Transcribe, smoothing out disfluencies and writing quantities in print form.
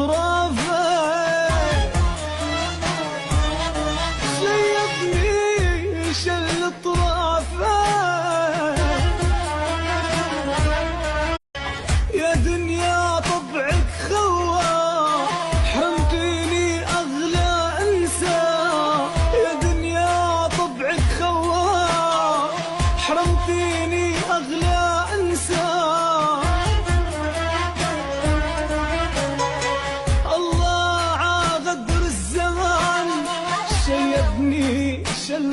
اطرافه شيبني شل اطرافه يا دنيا طبعك خوار حرمتيني اغلى انسى يا دنيا طبعك خوار حرمتيني اغلى